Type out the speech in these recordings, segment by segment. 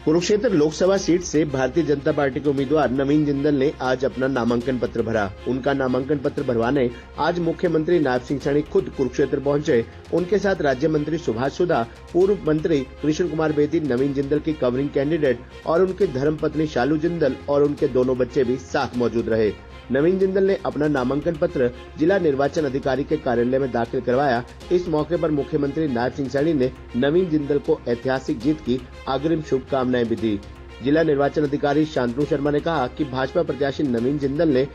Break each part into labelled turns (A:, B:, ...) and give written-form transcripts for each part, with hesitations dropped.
A: Kurukshetra Lok Sabha seat से Bharatiya Janata party के उम्मीदवार नवीन जिंदल ने आज अपना नामांकन पत्र भरा। उनका नामांकन पत्र भरवाने आज मुख्यमंत्री नायब सिंह सैनी खुद कुरुक्षेत्र पहुंचे। उनके साथ राज्य मंत्री सुभाष सुधा, पूर्व मंत्री कृष्ण कुमार बेदी, नवीन जिंदल की कवरिंग कैंडिडेट और उनकी धर्मपत्नी शालू जिंदल और उनके दोनों बच्चे भी साथ मौजूद रहे। नवीन जिंदल ने अपना नामांकन पत्र जिला निर्वाचन अधिकारी के कार्यालय में दाखिल करवाया। इस मौके पर मुख्यमंत्री नायब सिंह सैनी ने नवीन जिंदल को ऐतिहासिक जीत की अग्रिम शुभकामनाएं भी दी। जिला निर्वाचन अधिकारी शांतनु शर्मा ने कहा कि भाजपा प्रत्याशी नवीन जिंदल ने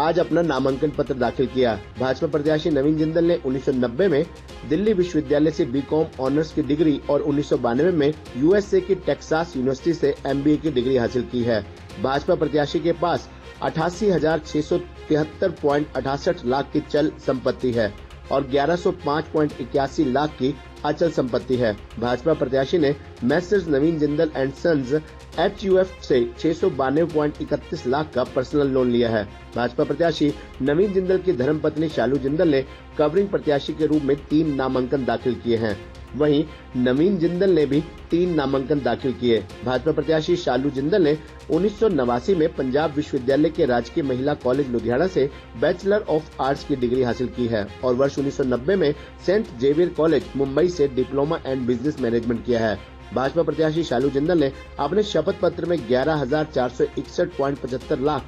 A: आज अपना नामांकन पत्र दाखिल किया। भाजपा प्रत्याशी नवीन जिंदल ने 1990 में दिल्ली विश्वविद्यालय से बीकॉम ऑनर्स की डिग्री और 1992 में यूएसए की टेक्सास यूनिवर्सिटी से एमबीए की डिग्री हासिल की है। भाजपा प्रत्याशी के पास 88,673.68 लाख की चल संपत्ति है और 1105.81 लाख की अचल संपत्ति है। भाजपा प्रत्याशी ने messrs Naveen Jindal and sons HUF से 692.31 लाख का पर्सनल लोन लिया है। भाजपा प्रत्याशी नवीन जिंदल की धर्मपत्नी शालू जिंदल ने कवरिंग प्रत्याशी के रूप में 3 नामांकन दाखिल किए हैं। वहीं नवीन जिंदल ने भी 3 नामांकन दाखिल किए। भाजपा प्रत्याशी शालू जिंदल ने 1989 में पंजाब विश्वविद्यालय के राजकीय महिला कॉलेज लुधियाना से बैचलर ऑफ आर्ट्स की डिग्री हासिल की है और वर्ष 1990 में सेंट जेवियर कॉलेज मुंबई से डिप्लोमा एंड बिजनेस मैनेजमेंट किया है। भाजपा प्रत्याशी शालू जिंदल ने अपने शपथ पत्र में 11,461.75 लाख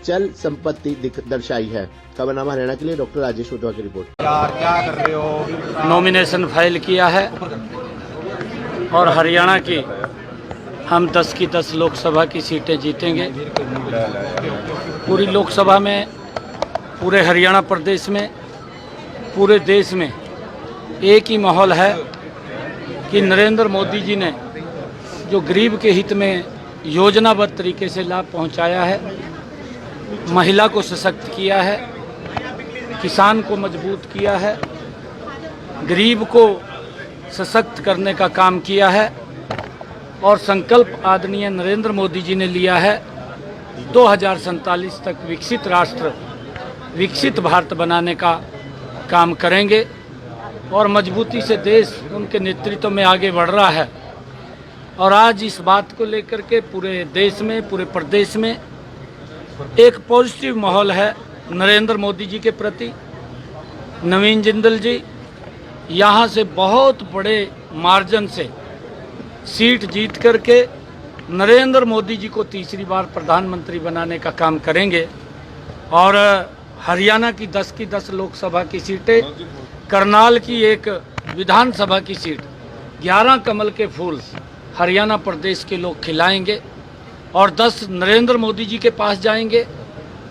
A: चल संपत्ति दर्शाई है। खबरनामा हरियाणा के लिए डॉक्टर राजेश वधवा की रिपोर्ट।
B: क्या कर रहे हो?
C: नॉमिनेशन फाइल किया है और हरियाणा की हम 10 की 10 लोकसभा की सीटें जीतेंगे। पूरी लोकसभा में, पूरे हरियाणा प्रदेश में, पूरे देश में एक ही माहौल है कि नरेंद्र मोदी जी ने जो गरीब के हित में योजनाबद्ध तरीके से लाभ पहुंचाया है, महिला को सशक्त किया है, किसान को मजबूत किया है, गरीब को सशक्त करने का काम किया है और संकल्प आदरणीय नरेंद्र मोदी जी ने लिया है 2047 तक विकसित राष्ट्र, विकसित भारत बनाने का काम करेंगे और मजबूती से देश उनके नेतृत्व में आगे बढ़ रहा है। और आज इस बात को लेकर के पूरे देश में, पूरे प्रदेश में एक पॉजिटिव माहौल है नरेंद्र मोदी जी के प्रति। नवीन जिंदल जी यहाँ से बहुत बड़े मार्जिन से सीट जीत करके नरेंद्र मोदी जी को तीसरी बार प्रधानमंत्री बनाने का काम करेंगे और हरियाणा की 10 की 10 लोकसभा की सीटें, करनाल की एक विधानसभा की सीट, 11 कमल के फूल हरियाणा प्रदेश के लोग खिलाएंगे और 10 नरेंद्र मोदी जी के पास जाएंगे,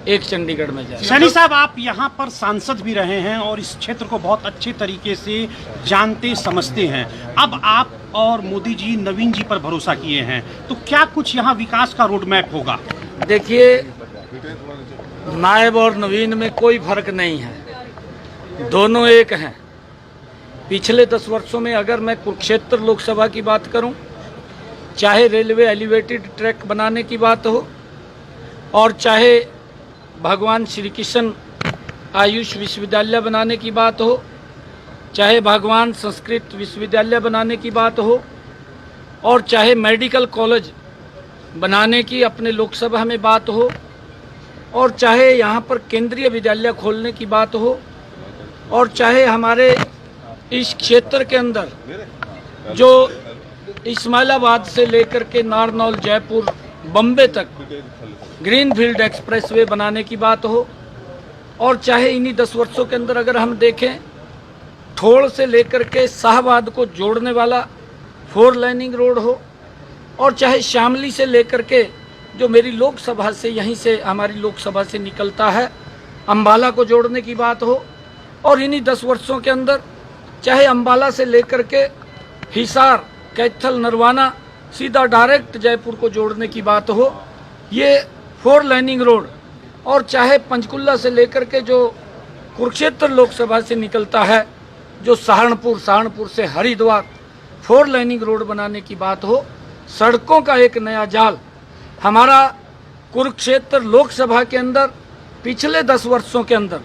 C: एक चंडीगढ़ में जाएंगे।
B: सैनी साहब, आप यहाँ पर सांसद भी रहे हैं और इस क्षेत्र को बहुत अच्छे तरीके से जानते समझते हैं। अब आप और मोदी जी नवीन जी पर भरोसा किए हैं, तो क्या कुछ यहाँ विकास का रोड मैप होगा?
C: देखिए, नायब और नवीन में कोई फर्क नहीं है, दोनों एक हैं। पिछले 10 वर्षों में अगर मैं कुरुक्षेत्र लोकसभा की बात करूं, चाहे रेलवे एलिवेटेड ट्रैक बनाने की बात हो और चाहे भगवान श्री कृष्ण आयुष विश्वविद्यालय बनाने की बात हो, चाहे भगवान संस्कृत विश्वविद्यालय बनाने की बात हो और चाहे मेडिकल कॉलेज बनाने की अपने लोकसभा में बात हो और चाहे यहाँ पर केंद्रीय विद्यालय खोलने की बात हो और चाहे हमारे इस क्षेत्र के अंदर जो इस्माइलाबाद से लेकर के नारनौल, जयपुर, बम्बे तक ग्रीनफील्ड एक्सप्रेसवे बनाने की बात हो और चाहे इन्हीं 10 वर्षों के अंदर अगर हम देखें ठोड़ से लेकर के शाहबाद को जोड़ने वाला 4 लाइनिंग रोड हो और चाहे शामली से लेकर के जो मेरी लोकसभा से, यहीं से हमारी लोकसभा से निकलता है, अम्बाला को जोड़ने की बात हो और इन्हीं 10 वर्षों के अंदर चाहे अम्बाला से लेकर के हिसार, कैथल, नरवाना सीधा डायरेक्ट जयपुर को जोड़ने की बात हो, ये 4 लाइनिंग रोड और चाहे पंचकुला से लेकर के जो कुरुक्षेत्र लोकसभा से निकलता है, जो सहारनपुर से हरिद्वार 4 लाइनिंग रोड बनाने की बात हो, सड़कों का एक नया जाल हमारा कुरुक्षेत्र लोकसभा के अंदर पिछले 10 वर्षों के अंदर,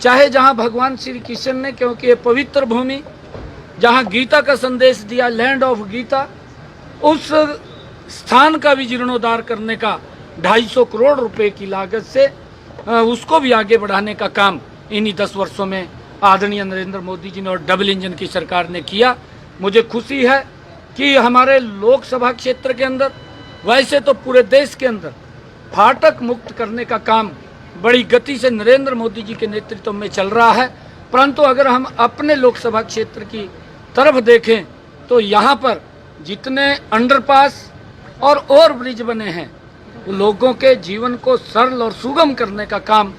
C: चाहे जहां भगवान श्री कृष्ण ने, क्योंकि ये पवित्र भूमि जहां गीता का संदेश दिया, लैंड ऑफ गीता, उस स्थान का भी जीर्णोद्धार करने का 250 करोड़ रुपए की लागत से उसको भी आगे बढ़ाने का काम इन्हीं 10 वर्षों में आदरणीय नरेंद्र मोदी जी ने और डबल इंजन की सरकार ने किया। मुझे खुशी है कि हमारे लोकसभा क्षेत्र के अंदर, वैसे तो पूरे देश के अंदर फाटक मुक्त करने का काम बड़ी गति से नरेंद्र मोदी जी के नेतृत्व में चल रहा है, परंतु अगर हम अपने लोकसभा क्षेत्र की तरफ देखें तो यहाँ पर जितने अंडरपास और ओवरब्रिज बने हैं, लोगों के जीवन को सरल और सुगम करने का काम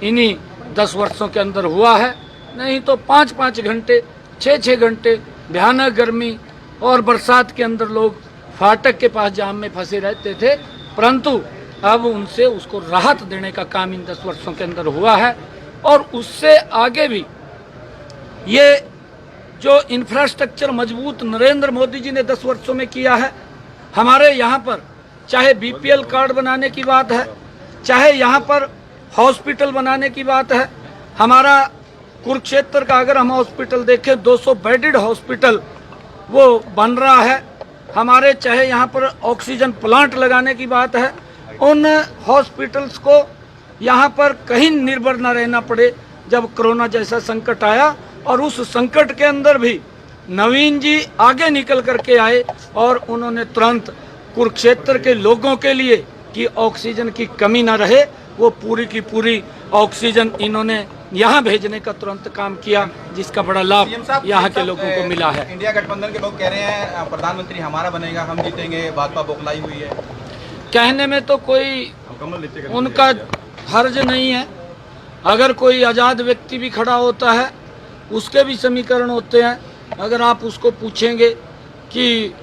C: इन्हीं 10 वर्षों के अंदर हुआ है। नहीं तो 5-5 घंटे 6-6 घंटे भयानक गर्मी और बरसात के अंदर लोग फाटक के पास जाम में फंसे रहते थे, परंतु अब उनसे उसको राहत देने का काम इन 10 वर्षों के अंदर हुआ है। और उससे आगे भी ये जो इंफ्रास्ट्रक्चर मजबूत नरेंद्र मोदी जी ने 10 वर्षों में किया है, हमारे यहाँ पर चाहे बीपीएल कार्ड बनाने की बात है, चाहे यहाँ पर हॉस्पिटल बनाने की बात है। हमारा कुरुक्षेत्र का अगर हम हॉस्पिटल देखें, 200 बेडेड हॉस्पिटल वो बन रहा है। हमारे चाहे यहाँ पर ऑक्सीजन प्लांट लगाने की बात है, उन हॉस्पिटल्स को यहाँ पर कहीं निर्भर न रहना पड़े जब कोरोना जैसा संकट आया। और उस संकट के अंदर भी नवीन जी आगे निकल करके आए और उन्होंने तुरंत कुरुक्षेत्र के लोगों के लिए कि ऑक्सीजन की कमी ना रहे, वो पूरी की पूरी ऑक्सीजन इन्होंने यहाँ भेजने का तुरंत काम किया, जिसका बड़ा लाभ यहाँ के लोगों को मिला है।
D: इंडिया गठबंधन के लोग कह रहे हैं प्रधानमंत्री हमारा बनेगा, हम जीतेंगे, भाजपा बौखलाई हुई है।
C: कहने में तो कोई उनका हर्ज नहीं है। अगर कोई आज़ाद व्यक्ति भी खड़ा होता है, उसके भी समीकरण होते हैं। अगर आप उसको पूछेंगे कि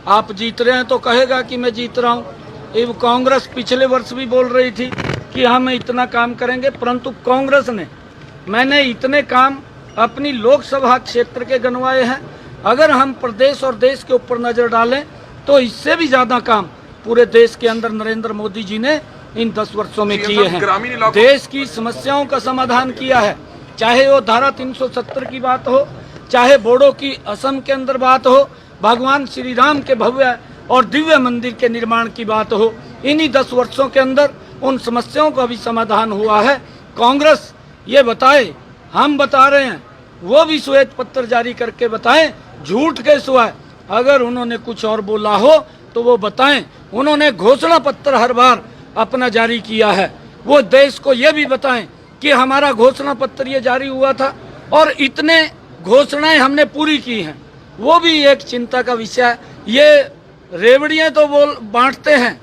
C: आप जीत रहे हैं तो कहेगा कि मैं जीत रहा हूँ। ये कांग्रेस पिछले वर्ष भी बोल रही थी कि हम इतना काम करेंगे, परंतु कांग्रेस ने मैंने इतने काम अपनी लोकसभा क्षेत्र के गिनवाए हैं। अगर हम प्रदेश और देश के ऊपर नज़र डालें तो इससे भी ज़्यादा काम पूरे देश के अंदर नरेंद्र मोदी जी ने इन 10 वर्षों में किए हैं। देश की समस्याओं का समाधान किया है, चाहे वो धारा 370 की बात हो, चाहे बोडो की असम के अंदर बात हो, भगवान श्री राम के भव्य और दिव्य मंदिर के निर्माण की बात हो। इन्हीं 10 वर्षों के अंदर उन समस्याओं का भी समाधान हुआ है। कांग्रेस ये बताए, हम बता रहे हैं, वो भी श्वेत पत्र जारी करके बताएं, झूठ के सिवाय अगर उन्होंने कुछ और बोला हो तो वो बताएं। उन्होंने घोषणा पत्र हर बार अपना जारी किया है, वो देश को ये भी बताएं कि हमारा घोषणा पत्र ये जारी हुआ था और इतने घोषणाएं हमने पूरी की हैं, वो भी एक चिंता का विषय है। ये रेवड़ियाँ तो बोल बांटते हैं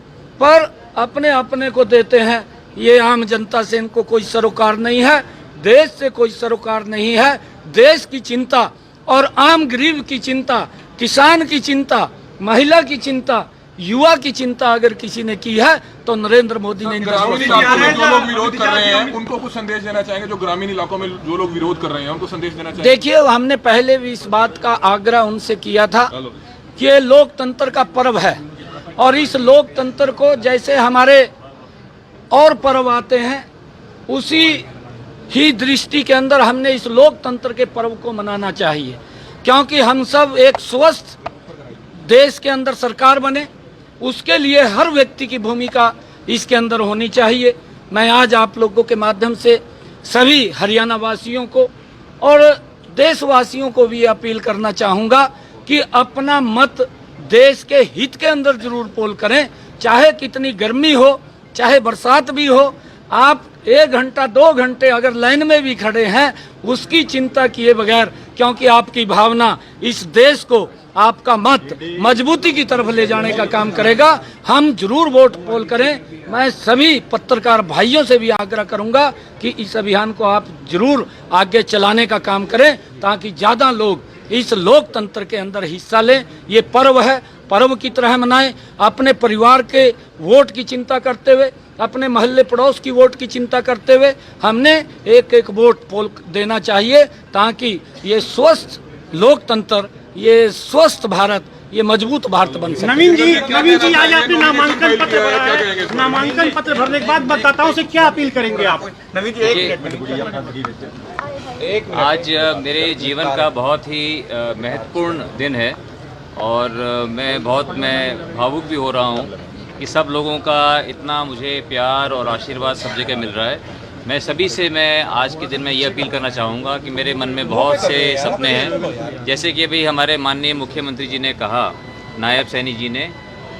C: पर अपने अपने को देते हैं। ये आम जनता से इनको कोई सरोकार नहीं है, देश से कोई सरोकार नहीं है। देश की चिंता और आम गरीब की चिंता, किसान की चिंता, महिला की चिंता, युवा की चिंता अगर किसी ने की है तो नरेंद्र मोदी ने।
E: ग्रामीण इलाकों में जो लोग विरोध कर रहे हैं उनको कुछ संदेश देना चाहेंगे? जो ग्रामीण इलाकों में जो लोग विरोध कर रहे हैं उनको संदेश देना चाहेंगे?
C: देखिए, हमने पहले भी इस बात का आग्रह उनसे किया था कि ये लोकतंत्र का पर्व है और इस लोकतंत्र को जैसे हमारे और पर्व आते हैं उसी ही दृष्टि के अंदर हमने इस लोकतंत्र के पर्व को मनाना चाहिए, क्योंकि हम सब एक स्वस्थ देश के अंदर सरकार बने, उसके लिए हर व्यक्ति की भूमिका इसके अंदर होनी चाहिए। मैं आज आप लोगों के माध्यम से सभी हरियाणा वासियों को और देशवासियों को भी अपील करना चाहूँगा कि अपना मत देश के हित के अंदर जरूर पोल करें। चाहे कितनी गर्मी हो, चाहे बरसात भी हो, आप 1 घंटा 2 घंटे अगर लाइन में भी खड़े हैं उसकी चिंता किए बगैर, क्योंकि आपकी भावना इस देश को, आपका मत मजबूती की तरफ ले जाने का काम करेगा। हम जरूर वोट पोल करें। मैं सभी पत्रकार भाइयों से भी आग्रह करूंगा कि इस अभियान को आप जरूर आगे चलाने का काम करें ताकि ज़्यादा लोग इस लोकतंत्र के अंदर हिस्सा लें। ये पर्व है, पर्व की तरह मनाएं। अपने परिवार के वोट की चिंता करते हुए, अपने मोहल्ले पड़ोस की वोट की चिंता करते हुए हमने एक वोट पोल देना चाहिए ताकि ये स्वस्थ लोकतंत्र, ये स्वस्थ भारत, ये मजबूत भारत बन सके।
B: नवीन जी आज आपने नामांकन पत्र भरा है, नामांकन पत्र भरने के बाद मतदाताओं से क्या अपील करेंगे आप?
D: नवीन जी एक
F: आज मेरे जीवन का बहुत ही महत्वपूर्ण दिन है और मैं भावुक भी हो रहा हूँ कि सब लोगों का इतना मुझे प्यार और आशीर्वाद सब जगह मिल रहा है। मैं सभी से आज के दिन में ये अपील करना चाहूँगा कि मेरे मन में बहुत से सपने हैं, जैसे कि अभी हमारे माननीय मुख्यमंत्री जी ने कहा, नायब सैनी जी ने,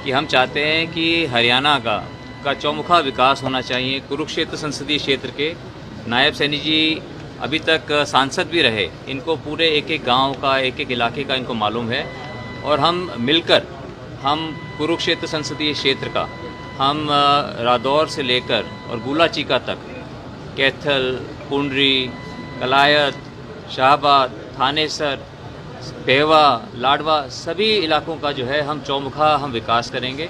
F: कि हम चाहते हैं कि हरियाणा का चौमुखा विकास होना चाहिए। कुरुक्षेत्र संसदीय क्षेत्र के नायब सैनी जी अभी तक सांसद भी रहे, इनको पूरे एक एक गांव का, एक एक इलाके का इनको मालूम है, और हम मिलकर हम कुरुक्षेत्र संसदीय क्षेत्र का हम रादौर से लेकर और गुलाचीका तक, कैथल, पुंडरी, कलायत, शाहबाद, थानेसर, पेवा, लाडवा, सभी इलाकों का जो है हम चौमुखा हम विकास करेंगे।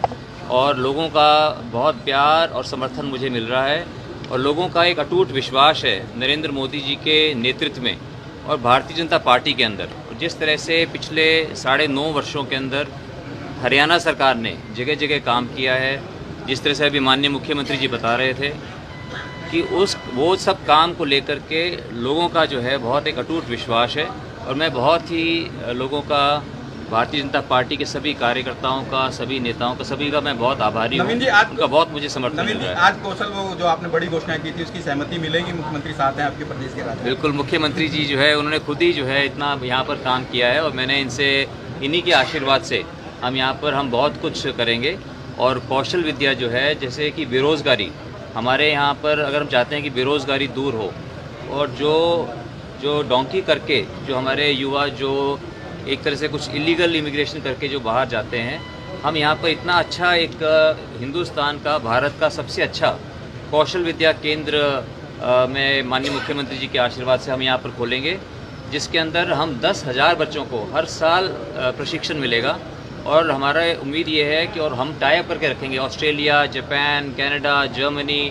F: और लोगों का बहुत प्यार और समर्थन मुझे मिल रहा है, और लोगों का एक अटूट विश्वास है नरेंद्र मोदी जी के नेतृत्व में और भारतीय जनता पार्टी के अंदर। जिस तरह से पिछले 9.5 वर्षों के अंदर हरियाणा सरकार ने जगह जगह काम किया है, जिस तरह से अभी माननीय मुख्यमंत्री जी बता रहे थे कि वो सब काम को लेकर के लोगों का जो है बहुत एक अटूट विश्वास है। और मैं बहुत ही लोगों का, भारतीय जनता पार्टी के सभी कार्यकर्ताओं का, सभी नेताओं का, सभी का मैं बहुत आभारी हूँ।
D: नवीन जी, आज
F: उनका बहुत मुझे समर्थन मिल रहा है।
D: आज कौशल वो जो आपने बड़ी घोषणा की थी, उसकी सहमति मिलेगी? मुख्यमंत्री साथ हैं आपके प्रदेश के राज्य?
F: बिल्कुल, मुख्यमंत्री जी जो है उन्होंने खुद ही जो है इतना यहाँ पर काम किया है, और मैंने इन्हीं के आशीर्वाद से हम यहाँ पर हम बहुत कुछ करेंगे। और कौशल विद्या जो है, जैसे कि बेरोज़गारी, हमारे यहाँ पर अगर हम चाहते हैं कि बेरोज़गारी दूर हो, और जो डोंकी करके जो हमारे युवा जो एक तरह से कुछ इलीगल इमिग्रेशन करके जो बाहर जाते हैं, हम यहाँ पर इतना अच्छा एक हिंदुस्तान का, भारत का सबसे अच्छा कौशल विद्या केंद्र में माननीय मुख्यमंत्री जी के आशीर्वाद से हम यहाँ पर खोलेंगे, जिसके अंदर हम 10,000 बच्चों को हर साल प्रशिक्षण मिलेगा। और हमारा उम्मीद ये है कि और हम टाई अप करके रखेंगे ऑस्ट्रेलिया, जापान, कनाडा, जर्मनी,